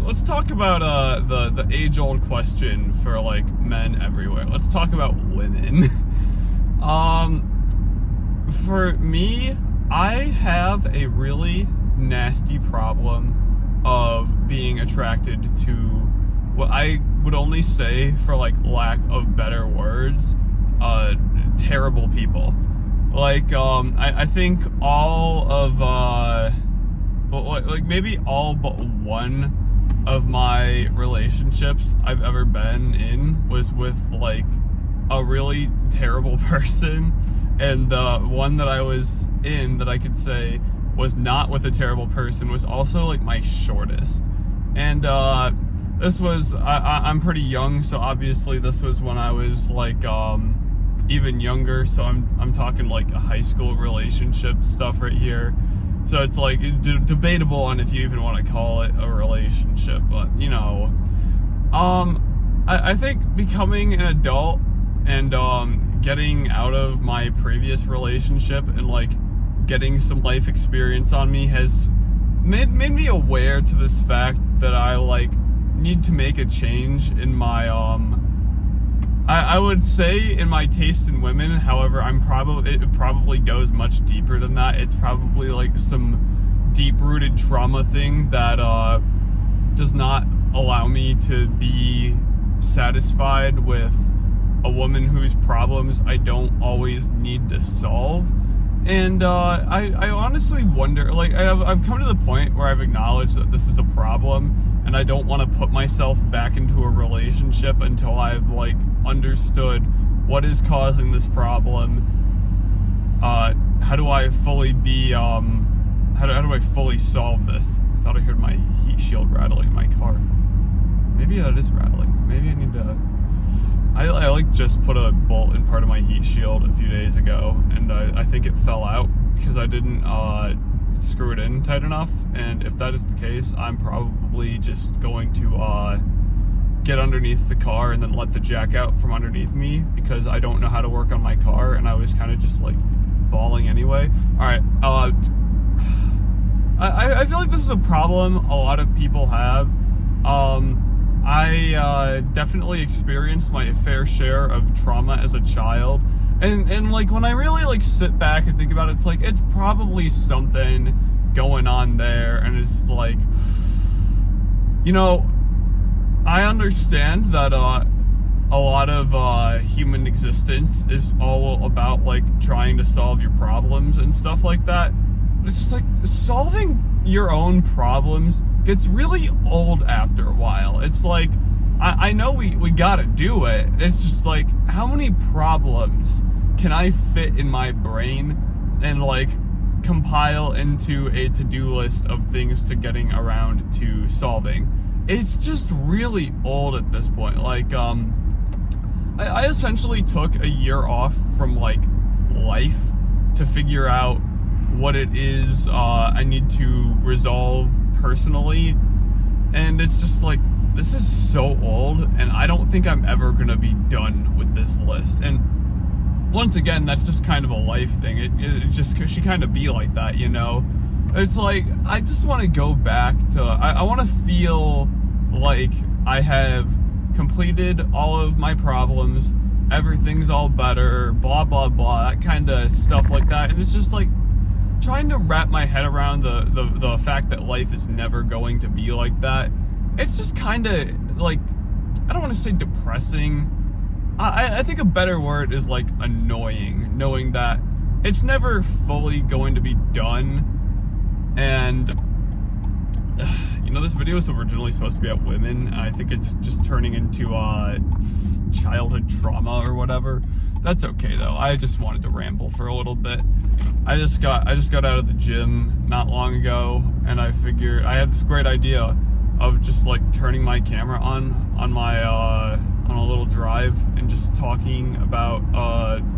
let's talk about the age-old question for like men everywhere. Let's talk about women. For me, I have a really nasty problem of being attracted to what I would only say, for like lack of better words, terrible people. Like, I think all of, like maybe all but one of my relationships I've ever been in was with like a really terrible person, and the one that I was in that I could say was not with a terrible person was also like my shortest. And this was, I'm pretty young, so obviously this was when I was like even younger, so I'm talking like a high school relationship stuff right here. So it's like debatable on if you even want to call it a relationship, but you know, I think becoming an adult and getting out of my previous relationship and like getting some life experience on me has made me aware to this fact that I like need to make a change in my I would say in my taste in women. However, it probably goes much deeper than that. It's probably like some deep-rooted trauma thing that does not allow me to be satisfied with a woman whose problems I don't always need to solve. And I honestly wonder, like, I've come to the point where I've acknowledged that this is a problem, and I don't want to put myself back into a relationship until I've like understood what is causing this problem. How do I fully be how do I fully solve this? I thought I heard my heat shield rattling in my car. Maybe that is rattling. Maybe I need to. I like just put a bolt in part of my heat shield a few days ago, and I think it fell out because I didn't screw it in tight enough. And if that is the case, I'm probably just going to get underneath the car and then let the jack out from underneath me, because I don't know how to work on my car, and I was kind of just like bawling anyway. All right, I feel like this is a problem a lot of people have. I definitely experienced my fair share of trauma as a child, and like when I really like sit back and think about it, it's like it's probably something going on there. And it's like, you know, I understand that a lot of human existence is all about like trying to solve your problems and stuff like that. But it's just like solving your own problems gets really old after a while. It's like, I know we gotta do it. It's just like, how many problems can I fit in my brain and like compile into a to-do list of things to getting around to solving? It's just really old at this point. Like, I essentially took a year off from like life to figure out what it is I need to resolve personally, and it's just like, this is so old, and I don't think I'm ever gonna be done with this list. And once again, that's just kind of a life thing. It just should kind of be like that, you know? It's like, I just want to go back to, I want to feel like I have completed all of my problems, everything's all better, blah blah blah, that kind of stuff like that. And it's just like trying to wrap my head around the fact that life is never going to be like that. It's just kind of like, I don't want to say depressing. I think a better word is like annoying, knowing that it's never fully going to be done. And you know, this video was originally supposed to be about women, and I think it's just turning into childhood trauma or whatever. That's okay though. I just wanted to ramble for a little bit. I just got out of the gym not long ago, and I figured I had this great idea of just like turning my camera on my on a little drive and just talking about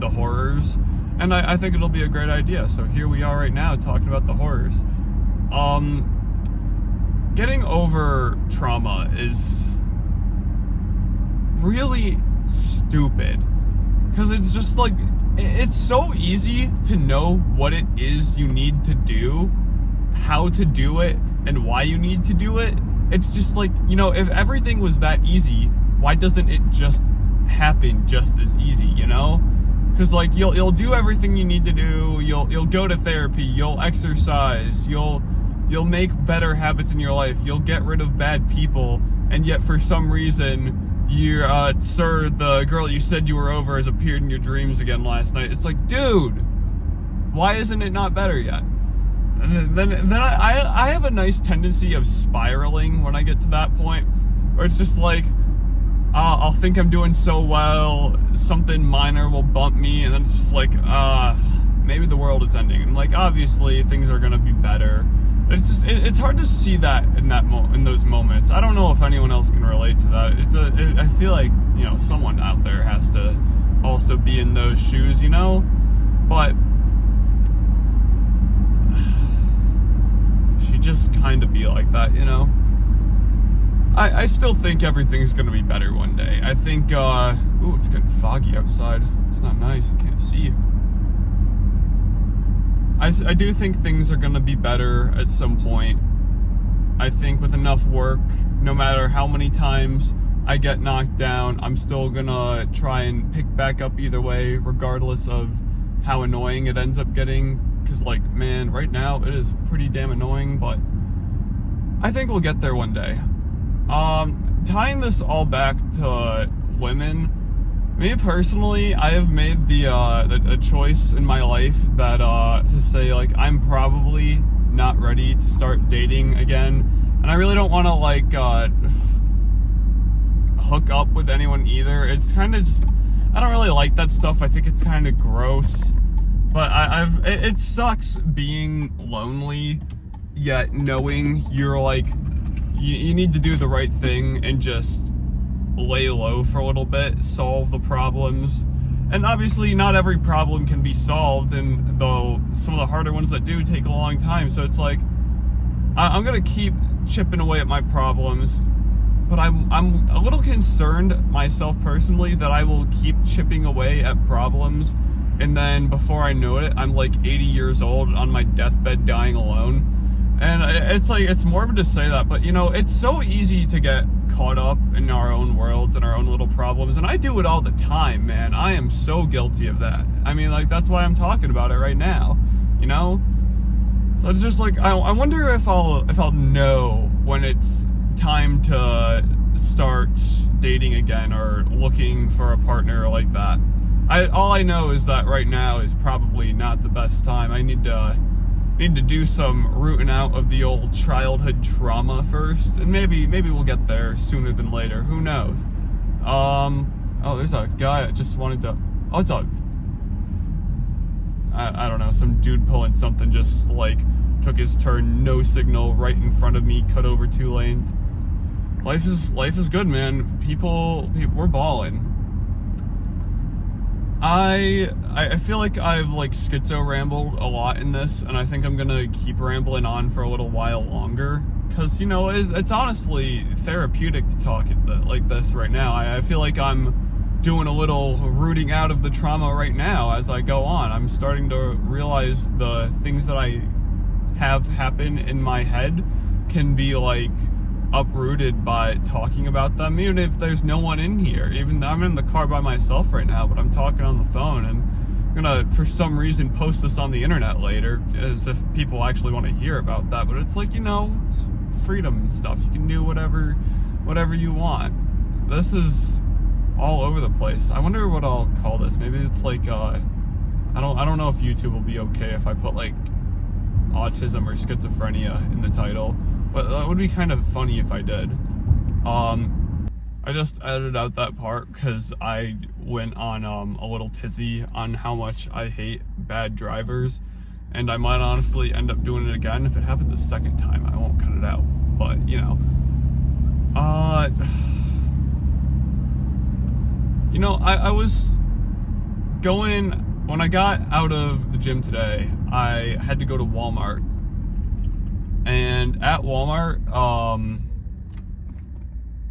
the horrors. And I think it'll be a great idea. So here we are right now talking about the horrors. Getting over trauma is really stupid, because it's just like, it's so easy to know what it is you need to do, how to do it, and why you need to do it. it's just like, you know, if everything was that easy, why doesn't it just happen just as easy, you know? Because like you'll do everything you need to do, you'll go to therapy, you'll exercise, you'll make better habits in your life, you'll get rid of bad people, and yet for some reason sir, the girl you said you were over has appeared in your dreams again last night. It's like, dude, why isn't it not better yet? And then I have a nice tendency of spiraling when I get to that point, where it's just like, I'll think I'm doing so well, something minor will bump me, and then it's just like, maybe the world is ending. And like, obviously things are gonna be better. But it's just, it's hard to see that in those moments. I don't know if anyone else can relate to that. I feel like, you know, someone out there has to also be in those shoes, you know? But she just kind of be like that, you know? I still think everything's gonna be better one day. I think, ooh, it's getting foggy outside. It's not nice, I can't see. I do think things are gonna be better at some point. I think with enough work, no matter how many times I get knocked down, I'm still gonna try and pick back up either way, regardless of how annoying it ends up getting. Because like, man, right now it is pretty damn annoying, but I think we'll get there one day. Tying this all back to women, me personally, I have made a choice in my life that to say like, I'm probably not ready to start dating again, and I really don't want to like hook up with anyone either. It's kind of just, I don't really like that stuff. I think it's kind of gross, but it sucks being lonely, yet knowing you're like, you need to do the right thing and just lay low for a little bit, solve the problems. And obviously not every problem can be solved, and though some of the harder ones that do take a long time. So it's like, I'm gonna keep chipping away at my problems, but I'm a little concerned myself personally that I will keep chipping away at problems, and then before I know it, I'm like 80 years old on my deathbed dying alone. And it's like, it's morbid to say that, but you know, it's so easy to get caught up in our own worlds and our own little problems, and I do it all the time, man. I am so guilty of that. I mean, like, that's why I'm talking about it right now, you know? So it's just like, I wonder if I'll know when it's time to start dating again or looking for a partner like that. All I know is that right now is probably not the best time. I need to do some rooting out of the old childhood trauma first, and maybe we'll get there sooner than later. Who knows? Oh, there's a guy that just wanted to. Oh, it's a. I don't know. Some dude pulling something just like took his turn, no signal, right in front of me, cut over 2 lanes. Life is good, man. People we're balling. I feel like I've like schizo rambled a lot in this, and I think I'm gonna keep rambling on for a little while longer, because you know, it's honestly therapeutic to talk like this right now. I feel like I'm doing a little rooting out of the trauma right now as I go on. I'm starting to realize the things that I have happen in my head can be like uprooted by talking about them, even if there's no one in here. Even I'm in the car by myself right now, but I'm talking on the phone, and I'm gonna for some reason post this on the internet later as if people actually want to hear about that. But it's like, you know, it's freedom and stuff. You can do whatever you want. This is all over the place. I wonder what I'll call this. Maybe it's like I don't know if YouTube will be okay if I put like autism or schizophrenia in the title. But that would be kind of funny if I did. I just edited out that part because I went on a little tizzy on how much I hate bad drivers, and I might honestly end up doing it again. If it happens a second time, I won't cut it out. But you know, I was going, when I got out of the gym today, I had to go to Walmart. And at Walmart,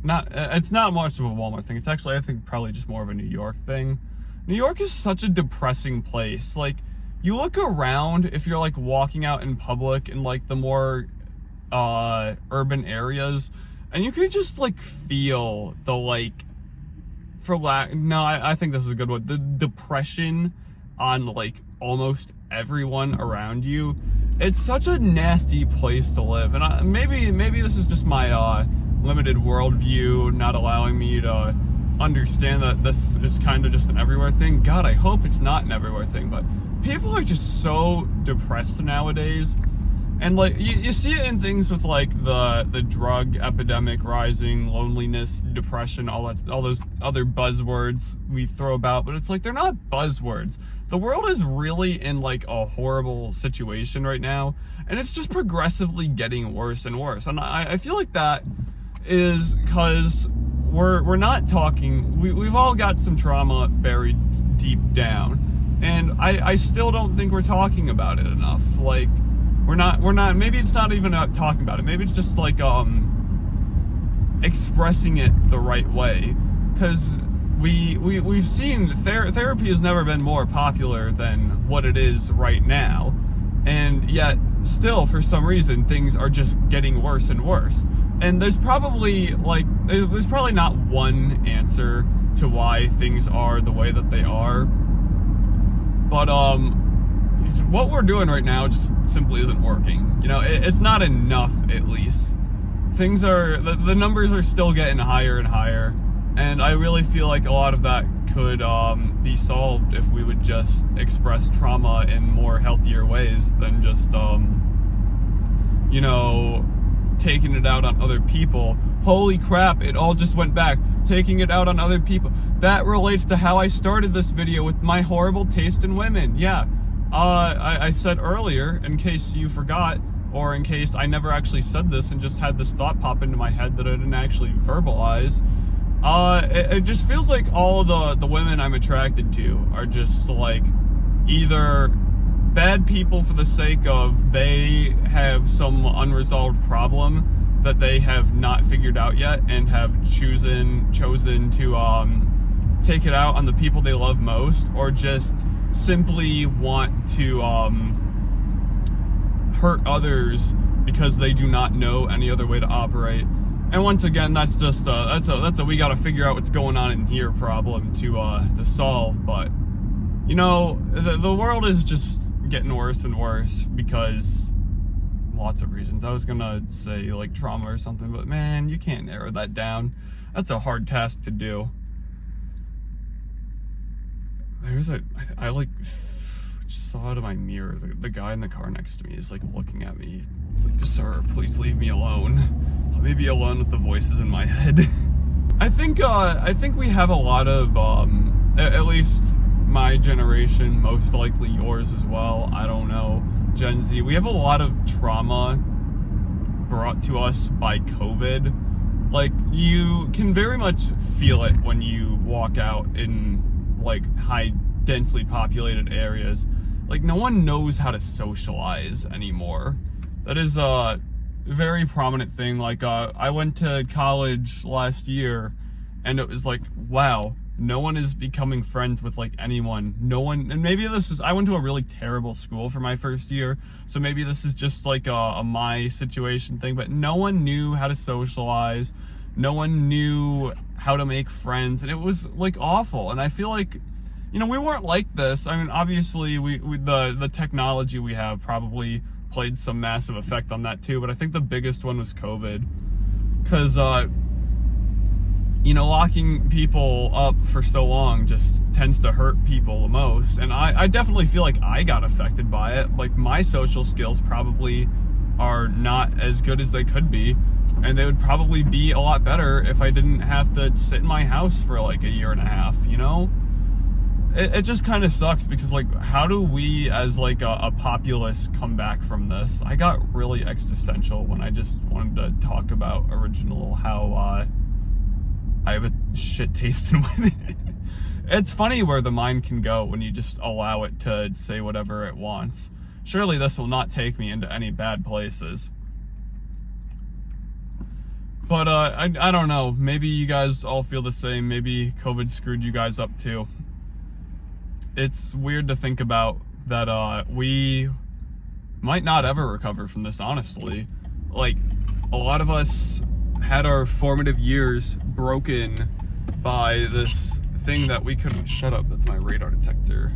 it's not much of a Walmart thing. It's actually, I think, probably just more of a New York thing. New York is such a depressing place. Like, you look around, if you're like walking out in public in like the more urban areas, and you can just like feel the like, I think this is a good one, the depression on like almost everyone around you. It's such a nasty place to live, and maybe this is just my limited worldview not allowing me to understand that this is kind of just an everywhere thing. God, I hope it's not an everywhere thing, but people are just so depressed nowadays. And like you see it in things with like the drug epidemic rising, loneliness, depression, all those other buzzwords we throw about, but it's like they're not buzzwords. The world is really in like a horrible situation right now, and it's just progressively getting worse and worse. And I feel like that is because we're not talking. We've all got some trauma buried deep down, and I still don't think we're talking about it enough. Like we're not, maybe it's not even about talking about it. Maybe it's just like expressing it the right way, because we've seen therapy has never been more popular than what it is right now, and yet still for some reason things are just getting worse and worse. And there's probably not one answer to why things are the way that they are, but what we're doing right now just simply isn't working. You know, it's not enough. At least things are, the numbers are still getting higher and higher, and I really feel like a lot of that could be solved if we would just express trauma in more healthier ways than just you know, taking it out on other people. Holy crap, it all just went back. Taking it out on other people. That relates to how I started this video with my horrible taste in women. Yeah. I said earlier, in case you forgot, or in case I never actually said this and just had this thought pop into my head that I didn't actually verbalize, it just feels like all the women I'm attracted to are just like either bad people for the sake of they have some unresolved problem that they have not figured out yet and have chosen to take it out on the people they love most, or just simply want to hurt others because they do not know any other way to operate. And once again, that's just that's a we gotta figure out what's going on in here problem to solve. But you know, the world is just getting worse and worse because lots of reasons. I was gonna say like trauma or something, but man, you can't narrow that down. That's a hard task to do. I like just saw out of my mirror, the guy in the car next to me is like looking at me. It's like, sir, please leave me alone. Let me be alone with the voices in my head. I think we have a lot of, at least my generation, most likely yours as well, I don't know, Gen Z, we have a lot of trauma brought to us by COVID. Like, you can very much feel it when you walk out in like high densely populated areas. Like, no one knows how to socialize anymore. That is a very prominent thing. Like, I went to college last year, and it was like, wow, no one is becoming friends with like anyone. No one, and maybe this is, I went to a really terrible school for my first year, so maybe this is just like a my situation thing, but no one knew how to socialize. No one knew how to make friends, and it was like awful. And I feel like, you know, we weren't like this. I mean, obviously the technology we have probably played some massive effect on that too, but I think the biggest one was COVID, because you know, locking people up for so long just tends to hurt people the most. And I definitely feel like I got affected by it. Like, my social skills probably are not as good as they could be, and they would probably be a lot better if I didn't have to sit in my house for like a year and a half, you know? It just kind of sucks, because like, how do we as like a populace come back from this? I got really existential when I just wanted to talk about original how I have a shit taste in women. It's funny where the mind can go when you just allow it to say whatever it wants. Surely this will not take me into any bad places. But I don't know, maybe you guys all feel the same. Maybe COVID screwed you guys up too. It's weird to think about that we might not ever recover from this, honestly. like, a lot of us had our formative years broken by this thing that we couldn't. Shut up, that's my radar detector.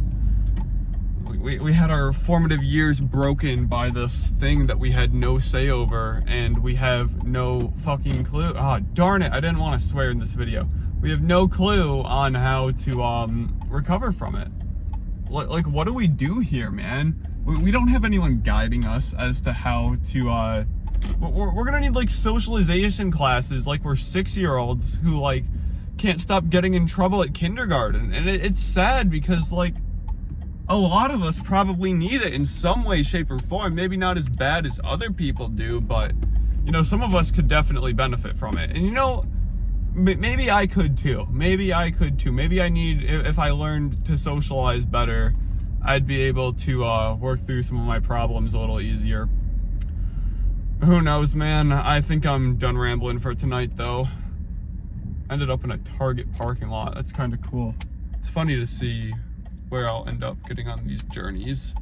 We had our formative years broken by this thing that we had no say over, and we have no fucking clue. Ah, darn it, I didn't want to swear in this video. We have no clue on how to recover from it. Like, what do we do here, man? We don't have anyone guiding us as to how to, we're gonna need, like, socialization classes like we're 6-year-olds who, like, can't stop getting in trouble at kindergarten. And it's sad because, like, a lot of us probably need it in some way, shape, or form. Maybe not as bad as other people do, but, you know, some of us could definitely benefit from it. And, you know, maybe I could too. Maybe I need, if I learned to socialize better, I'd be able to work through some of my problems a little easier. Who knows, man? I think I'm done rambling for tonight, though. Ended up in a Target parking lot. That's kind of cool. It's funny to see where I'll end up getting on these journeys.